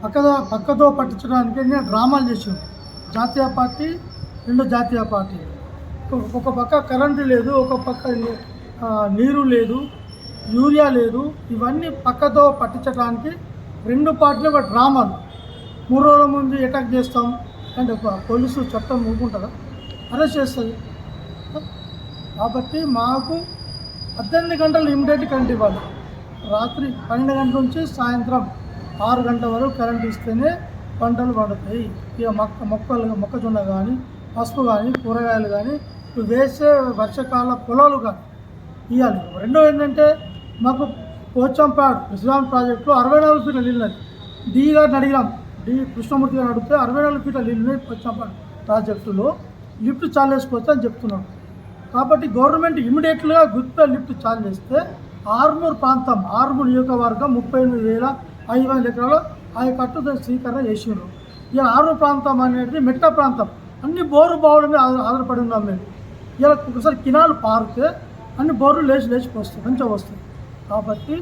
పక్కతో పట్టించడానికి నేను డ్రామాలు చేసాను. జాతీయ పార్టీ, 2 జాతీయ పార్టీ, ఒక పక్క కరెంటు లేదు, ఒక పక్క నీరు లేదు, యూరియా లేదు. ఇవన్నీ పక్కతో పట్టించడానికి 2 పార్టీలు ఒక డ్రామాలు. 3 రోజుల ముందు అటాక్ చేస్తాం అంటే పోలీసు చట్టం ఊరుకుంటుందా? అరెస్ట్ చేస్తుంది. కాబట్టి మాకు 18 గంటలు ఇమ్మీడియట్ కరెంట్ ఇవ్వాలి. రాత్రి 12 గంటల నుంచి సాయంత్రం 6 గంటల వరకు కరెంట్ ఇస్తేనే పంటలు పండుతాయి. ఇక మొక్కజొన్న కానీ, పసుపు కానీ, కూరగాయలు కానీ, వేసే వర్షకాల పొలాలు కానీ ఇవ్వాలి. రెండో ఏంటంటే మాకు పోచంపాడు విశ్రాంతి ప్రాజెక్టులో 64 ఫీట్ల నీళ్ళున్నది. డి గారిని అడిగినాం, డి కృష్ణమూర్తి గారిని అడిగితే 64 ఫీట్ల నీళ్ళున్నాయి పోచంపాడు ప్రాజెక్టులో, లిఫ్ట్ చాలు వేసుకోవచ్చు అని చెప్తున్నాడు. కాబట్టి గవర్నమెంట్ ఇమీడియట్గా గుత్త లిఫ్ట్ చాలు చేస్తే ఆర్మూర్ ప్రాంతం, ఆర్మూర్ నియోజకవర్గం 38,500 ఎకరాలు ఆయకట్టు స్వీకరణ చేసిండ్రు. ఇలా ఆర్మూర్ ప్రాంతం అనేది మెట్ట ప్రాంతం, అన్ని బోరు బావుల మీద ఆధారపడి ఉన్నాం మేము. ఇలా ఒకసారి కినాలు పారితే అన్ని బోర్లు లేచి వస్తాయి, మంచిగా వస్తాయి. కాబట్టి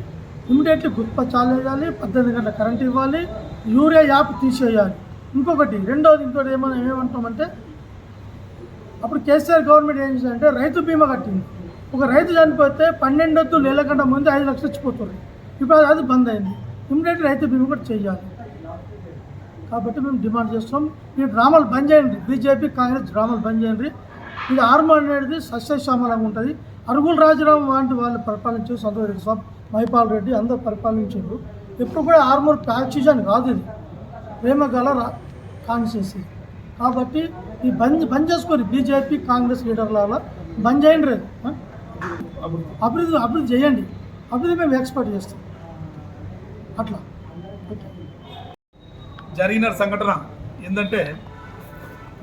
ఇమీడియట్లీ గుత్త చాలు వేయాలి, 18 గంటల కరెంట్ ఇవ్వాలి, యూరియా యాప్ తీసేయాలి. ఇంకొకటి ఏమంటామంటే అప్పుడు కేసీఆర్ గవర్నమెంట్ ఏం చేసిందంటే రైతు బీమా కట్టింది. ఒక రైతు చనిపోతే 12 నెలల కంటే ముందు 5 లక్షలు ఇచ్చిపోతుంది. ఇప్పుడు అది బంద్ అయింది. ఇమీడియట్ రైతు బీమా కూడా చేయాలి. కాబట్టి మేము డిమాండ్ చేస్తాం, ఈ డ్రామాలు బంద్ చేయండి. బీజేపీ కాంగ్రెస్ డ్రామాలు బంద్ చేయండి. ఇది ఆర్మూర్ అనేది సస్యశ్యామలంగా ఉంటుంది. అరుగుల రాజరావు వంటి వాళ్ళు పరిపాలించారు, సంతోష్ రెడ్డి సాబ్, మైపాల్ రెడ్డి అందరూ పరిపాలించారు. ఎప్పుడు కూడా ఆర్మూర్ ప్యాక్సిజన్ కాదు, ఇది ప్రేమగల కాన్స్టిట్యూన్సీ. కాబట్టి ఈ బంద్ చేసుకొని బీజేపీ కాంగ్రెస్ లీడర్ల బంద్ చేయండి. అభివృద్ధి చేయండి. అభివృద్ధి మేము ఎక్స్పెక్ట్ చేస్తాం. అట్లా జరిగిన సంఘటన ఏంటంటే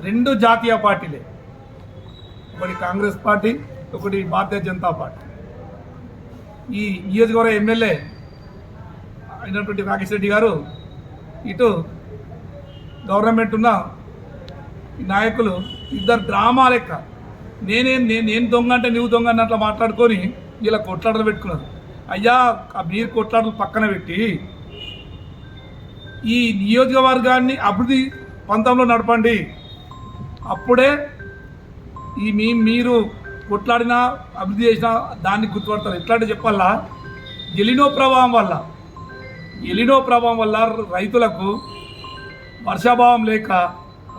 2 జాతీయ పార్టీలే, ఒకటి కాంగ్రెస్ పార్టీ, ఒకటి భారతీయ జనతా పార్టీ. ఈ నియోజకవర్గ ఎమ్మెల్యే అయినటువంటి రాకేష్ రెడ్డి గారు ఇటు గవర్నమెంట్ ఉన్న నాయకులు ఇద్దరు డ్రామా లెక్క నేను దొంగ అంటే నువ్వు దొంగ అన్నట్లు మాట్లాడుకొని ఇలా కొట్లాటలు పెట్టుకున్నారు. అయ్యా, మీరు కొట్లాటలు పక్కన పెట్టి ఈ నియోజకవర్గాన్ని అభివృద్ధి పంతంలో నడపండి. అప్పుడే మీరు కొట్లాడినా అభివృద్ధి చేసినా దాన్ని గుర్తుపడతారు. ఎట్లాంటి చెప్పాలా, ఎలినో ప్రభావం వల్ల రైతులకు వర్షాభావం లేక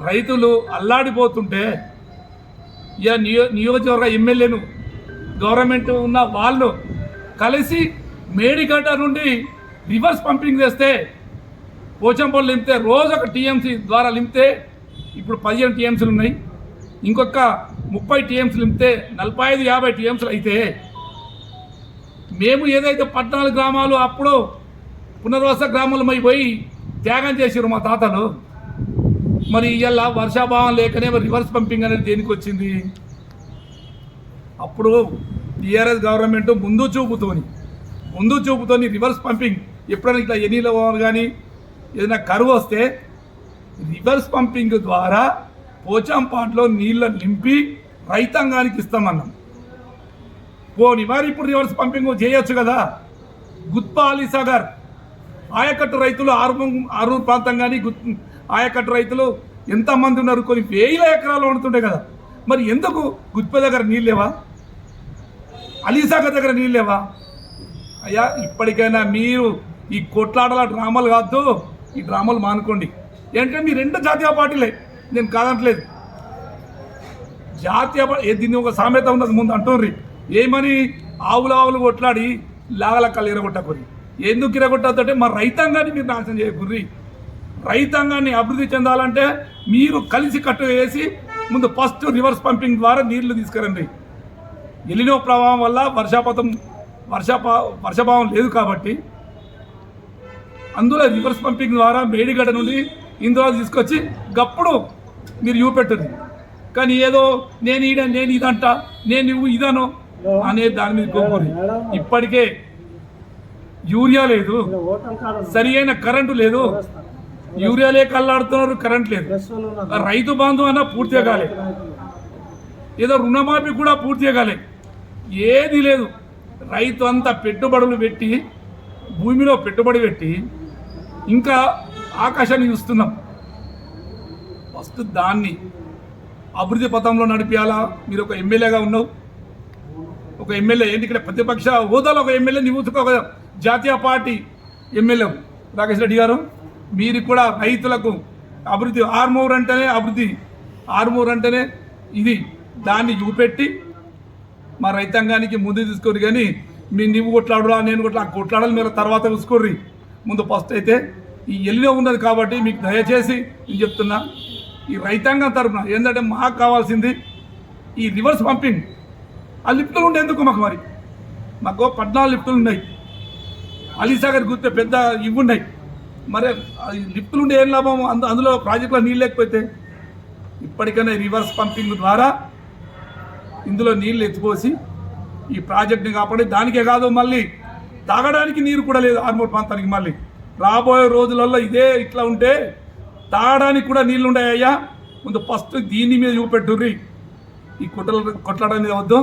రైతులు అల్లాడిపోతుంటే ఇక నియోజకవర్గ ఎమ్మెల్యేను గవర్నమెంట్ ఉన్న వాళ్ళు కలిసి మేడిగడ్డ నుండి రివర్స్ పంపింగ్ చేస్తే పోచంపల్లి లింపితే రోజు ఒక టీఎంసీ ద్వారా లింపితే ఇప్పుడు 15 టీఎంసీలు ఉన్నాయి. ఇంకొక 30 టీఎంసీలు లింపితే 45-50 టీఎంసీలు అయితే మేము ఏదైతే 14 గ్రామాలు అప్పుడు పునర్వాస గ్రామాలు పోయి త్యాగం చేసారు మా తాతలు, మరి ఇవాళ వర్షాభావం లేకనే రివర్స్ పంపింగ్ అనేది దేనికి వచ్చింది? అప్పుడు టీఆర్ఎస్ గవర్నమెంట్ ముందు చూపుతోని రివర్స్ పంపింగ్ ఎప్పుడైనా ఇట్లా ఎనీలో కానీ ఏదైనా కరువు వస్తే రివర్స్ పంపింగ్ ద్వారా పోచంపాట్లో నీళ్ళ నింపి రైతాంగానికి ఇస్తామన్నాం. పోనీ మరి ఇప్పుడు రివర్స్ పంపింగ్ చేయొచ్చు కదా. గుత్పా అలీసాగర్ ఆయకట్టు రైతులు ఆరూరు ప్రాంతం కానీ ఆయకట్టు రైతులు ఎంతమంది ఉన్నారు, కొన్ని 1000 ఎకరాలు వండుతుండే కదా. మరి ఎందుకు గుత్ప దగ్గర నీళ్ళు లేవా, అలీసాగర్ దగ్గర నీళ్ళు లేవా? అయ్యా, ఇప్పటికైనా మీరు ఈ కొట్లాటల డ్రామాలు కాదు, ఈ డ్రామాలు మానుకోండి. ఏంటంటే మీ 2 జాతీయ పార్టీలే, నేను కాదంటలేదు. దీన్ని ఒక సామెత ఉన్నది ముందు అంటుండ్రి, ఏమని ఆవులు కొట్లాడి లాగలక్కలు ఎరగొట్టకుర్రి. ఎందుకు ఎరగొట్టద్దంటే మా రైతాంగాన్ని మీరు నాశనం చేయకుర్రి. రైతాంగాన్ని అభివృద్ధి చెందాలంటే మీరు కలిసి కట్టు వేసి ముందు ఫస్ట్ రివర్స్ పంపింగ్ ద్వారా నీళ్లు తీసుకురండి. ఎలినో ప్రభావం వల్ల వర్షాభావం లేదు కాబట్టి అందులో రివర్స్ పంపింగ్ ద్వారా మేడిగడ్డ నుండి ఇందులో తీసుకొచ్చి గప్పుడు మీరు చూపెట్టరు. కానీ ఏదో నేను ఇదంట, నేను నువ్వు ఇదనో అనే దాని మీద కోరుకోరు. ఇప్పటికే యూరియా లేదు, సరి అయిన కరెంటు లేదు, యూరియా లేక అల్లాడుతున్నారు, కరెంట్ లేదు. రైతు బంధు అన్న పూర్తిగా కాలే, ఏదో రుణమాఫీ కూడా పూర్తిగా కాలే, ఏది లేదు. రైతు అంతా పెట్టుబడులు పెట్టి భూమిలో పెట్టుబడి పెట్టి ఇంకా ఆకాశాన్ని చూస్తున్నాం. ఫస్ట్ దాన్ని అభివృద్ధి పథంలో నడిపించాలా. మీరు ఒక ఎమ్మెల్యేగా ఉన్నావు, ఒక ఎమ్మెల్యే ఏంటి ఇక్కడ ప్రతిపక్ష హోదాలో ఒక ఎమ్మెల్యే, నీవు ఒక జాతీయ పార్టీ ఎమ్మెల్యే రాకేష్ రెడ్డి గారు, మీరు కూడా రైతులకు అభివృద్ధి ఆర్మూర్ అంటేనే అభివృద్ధి, ఆర్మూర్ అంటేనే ఇది, దాన్ని చూపెట్టి మా రైతాంగానికి ముందు తీసుకోరు. కానీ నువ్వు కొట్లాడురా నేను కొట్లాడాలి మీరు తర్వాత చూసుకోర్రి. ముందు ఫస్ట్ అయితే ఈ ఎల్లిలో ఉన్నది కాబట్టి మీకు దయచేసి నేను చెప్తున్నా, ఈ రైతాంగం తరఫున ఏంటంటే మాకు కావాల్సింది ఈ రివర్స్ పంపింగ్. ఆ లిఫ్టులు ఉండే ఎందుకు మాకు మాకు 14 లిఫ్టులు ఉన్నాయి, అలీసాగర్ గుర్తే పెద్ద ఇవి ఉన్నాయి. మరి లిఫ్టులు ఉండే ఏం లాభం? అందులో ప్రాజెక్టులో నీళ్ళు లేకపోతే ఇప్పటికైనా రివర్స్ పంపింగ్ ద్వారా ఇందులో నీళ్ళు ఎత్తిపోసి ఈ ప్రాజెక్ట్ని కాపాడి, దానికే కాదు మళ్ళీ తాగడానికి నీరు కూడా లేదు ఆర్మూర్ ప్రాంతానికి. మళ్ళీ రాబోయే రోజులలో ఇదే ఇట్లా ఉంటే తాగడానికి కూడా నీళ్ళు ఉన్నాయ్యా. ముందు ఫస్ట్ దీని మీద చూపెట్టుర్రి, ఈ కొట్లాడడానికి వద్దు.